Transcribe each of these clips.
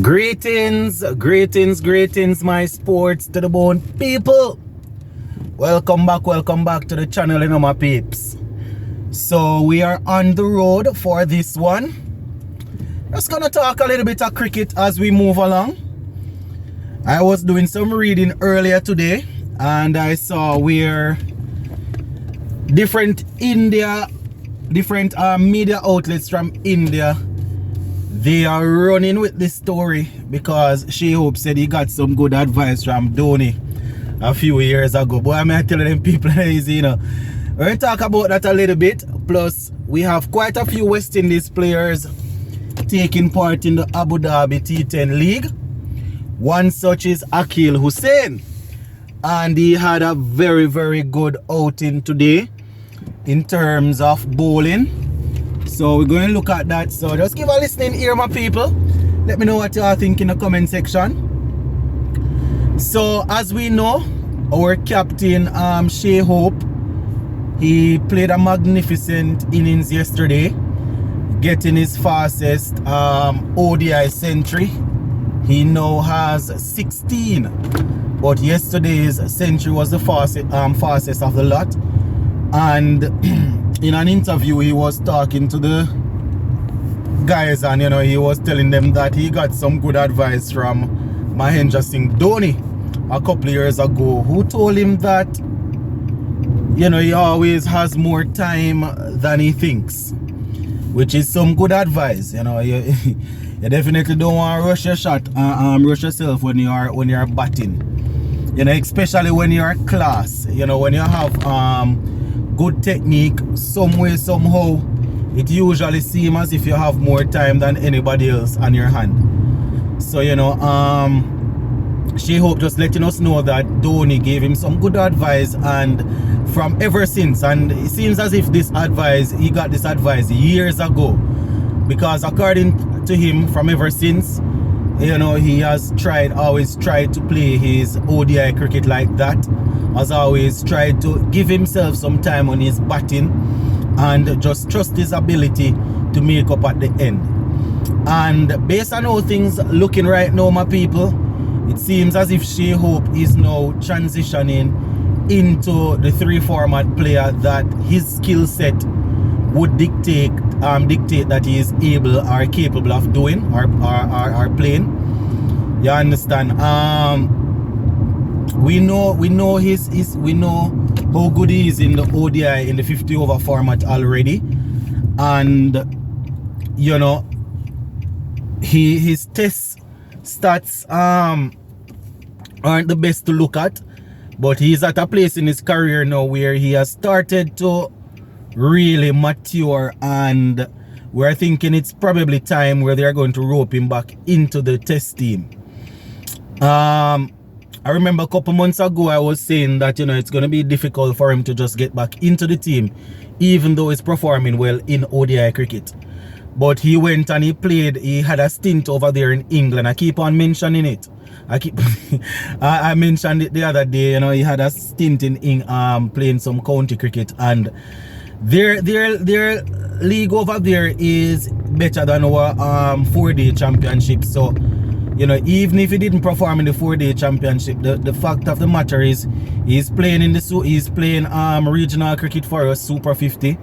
Greetings, my sports to the bone people. Welcome back to the channel, my peeps. So we are on the road for this one. Just gonna talk a little bit of cricket as we move along. I was doing some reading earlier today and I saw where different media outlets from India, they are running with this story because Shai Hope said he got some good advice from Dhoni a few years ago. Boy, I'm telling them people easy, you know. We're going to talk about that a little bit. Plus, we have quite a few West Indies players taking part in the Abu Dhabi T20 League. One such is Akil Hussain. And he had a very, very good outing today in terms of bowling. So we're going to look at that. So just give a listening ear, my people. Let me know what you all think in the comment section. So as we know, our captain Shai Hope, he played a magnificent innings yesterday, getting his fastest ODI century. He now has 16, but yesterday's century was the fastest of the lot. And in an interview, he was talking to the guys and he was telling them that he got some good advice from Mahendra Singh Dhoni a couple of years ago, who told him that he always has more time than he thinks, which is some good advice. You definitely don't want to rush your shot and rush yourself when you're batting, especially when you're class, when you have good technique. Some way, somehow, it usually seems as if you have more time than anybody else on your hand. So Shai Hope just letting us know that Dhoni gave him some good advice, and from ever since, and it seems as if he got this advice years ago, because according to him, from ever since, he has always tried to play his ODI cricket like that, has always tried to give himself some time on his batting and just trust his ability to make up at the end. And based on how things looking right now, my people, it seems as if Shai Hope is now transitioning into the three format player that his skill set would dictate that he is able or capable of doing or playing. You understand? We know how good he is in the ODI in the 50 over format already, and his test stats aren't the best to look at, but he's at a place in his career now where he has started to really mature, and we're thinking it's probably time where they're going to rope him back into the test team. I remember a couple months ago I was saying that it's going to be difficult for him to just get back into the team, even though he's performing well in ODI cricket. But he went and he had a stint over there in England. I keep on mentioning it. I mentioned it the other day. He had a stint in playing some county cricket, and their league over there is better than our 4-day championship. So even if he didn't perform in the 4-day championship, the fact of the matter is he's playing regional cricket for us, Super 50.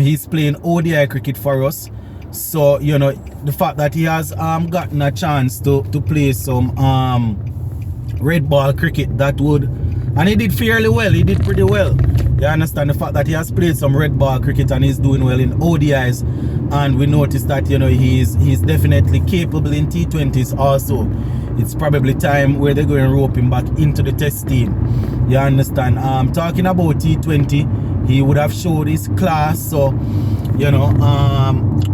He's playing ODI cricket for us. So the fact that he has gotten a chance to play some red ball cricket, that would, and he did fairly well. He did pretty well. You understand? The fact that he has played some red ball cricket and he's doing well in ODIs, and we noticed that he's definitely capable in T20s also. It's probably time where they're going to rope him back into the test team. You understand? Talking about T20, he would have showed his class. So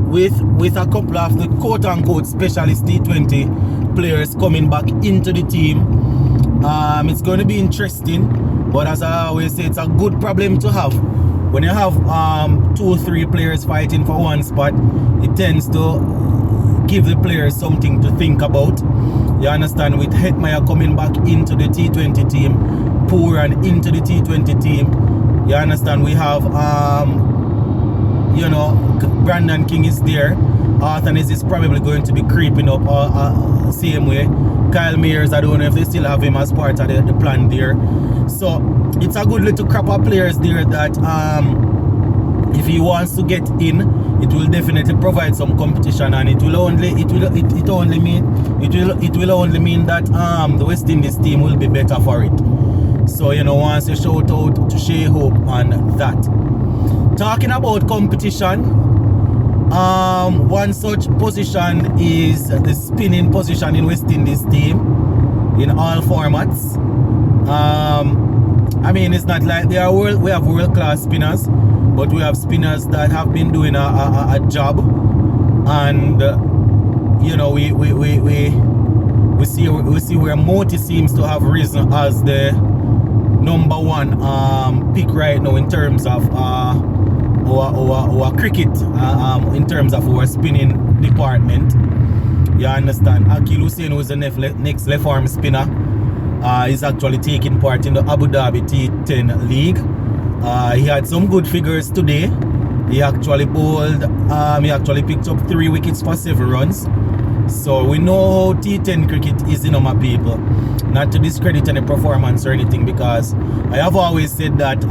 with a couple of the quote-unquote specialist T20 players coming back into the team, it's going to be interesting. But as I always say, it's a good problem to have. When you have 2 or 3 players fighting for one spot, it tends to give the players something to think about. You understand? With Hetmeyer coming back into the T20 team, Pooran into the T20 team, you understand? We have you know, Brandon King is there. Arthanis is probably going to be creeping up same way. Kyle Mears, I don't know if they still have him as part of the plan there. So it's a good little crop of players there that if he wants to get in, it will definitely provide some competition, and it will only mean that the West Indies team will be better for it. So, you know, once a shout out to Shai Hope on that. Talking about competition, one such position is the spinning position in West Indies team in all formats. I mean, it's not like we have world-class spinners, but we have spinners that have been doing a job, and you know, we see where Moti seems to have risen as the number one pick right now in terms of our cricket, in terms of our spinning department. You understand? Akil Hussain, who is the next left arm spinner, is actually taking part in the Abu Dhabi T10 league. He had some good figures today. He actually bowled, he actually picked up 3 wickets for 7 runs. So we know how T10 cricket is, you know, my people. Not to discredit any performance or anything, because I have always said that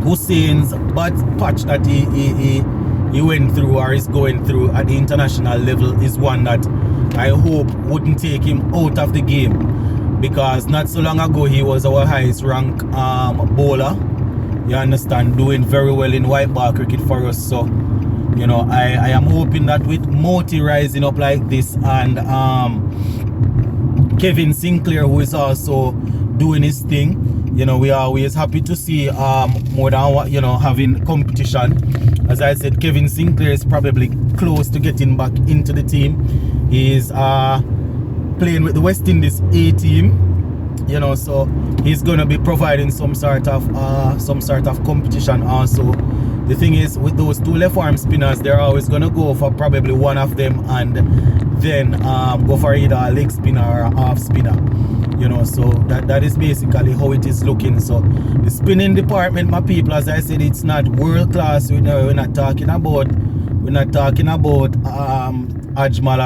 Hussain's bad patch that he went through or is going through at the international level is one that I hope wouldn't take him out of the game, because not so long ago he was our highest ranked bowler, you understand, doing very well in white ball cricket for us. So, you know, I am hoping that with Moti rising up like this, and Kevin Sinclair, who is also doing his thing, you know, we are always happy to see more than what, you know, having competition. As I said, Kevin Sinclair is probably close to getting back into the team. He is playing with the West Indies A team, you know, so he's gonna be providing some sort of competition also. The thing is, with those 2 left arm spinners, they're always gonna go for probably one of them, and then go for either a leg spinner or a half spinner, you know. So that is basically how it is looking. So the spinning department, my people, as I said, it's not world class. We're not talking about Ajmal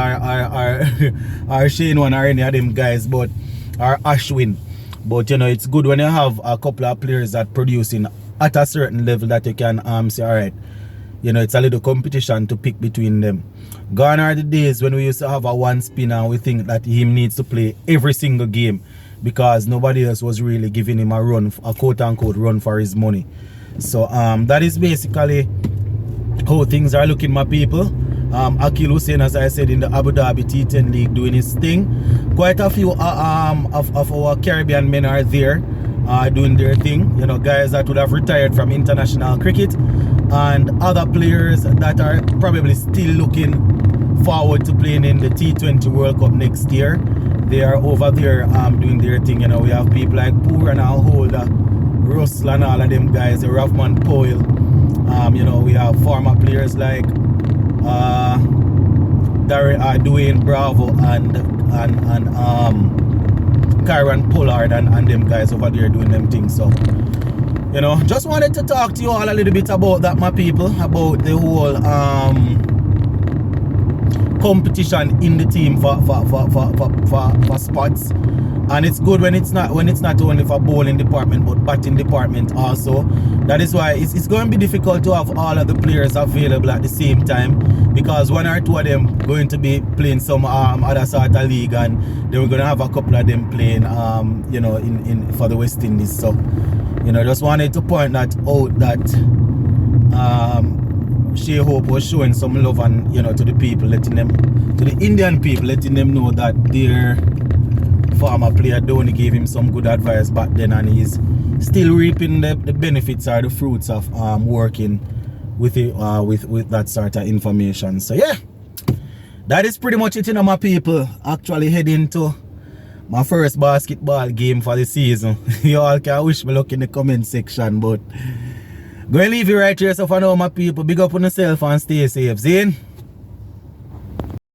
or Shane One or any of them guys, but or Ashwin. But you know, it's good when you have a couple of players that producing at a certain level that you can say, all right, you know, it's a little competition to pick between them. Gone are the days when we used to have a one spinner and we think that he needs to play every single game because nobody else was really giving him a run, a quote-unquote run for his money. So that is basically how things are looking, my people. Akil Hussain, as I said, in the Abu Dhabi T10 league doing his thing. Quite a few of our Caribbean men are there doing their thing, you know, guys that would have retired from international cricket, and other players that are probably still looking forward to playing in the T20 World Cup next year. They are over there doing their thing. You know, we have people like Purana Holder, Russell, and all of them guys, the Rahman Powell. You know, we have former players like Dwayne Bravo and Kyron Pollard and them guys over there doing them things. So, you know, just wanted to talk to you all a little bit about that, my people, about the whole competition in the team for spots. And it's good when it's not only for bowling department but batting department also. That is why it's going to be difficult to have all of the players available at the same time, because one or two of them going to be playing some other sort of league, and then we're going to have a couple of them playing you know, in for the West Indies. So, you know, just wanted to point that out, that Shai Hope was showing some love, and, you know, to the people, to the Indian people, letting them know that their former player Dhoni gave him some good advice back then, and he's still reaping the benefits or the fruits of working with it, with that sort of information. So yeah, that is pretty much it, you know, my people. Actually heading to my first basketball game for the season. You all can wish me luck in the comment section, but go and leave it right here. So for now, my people, big up on yourself and stay safe. See you?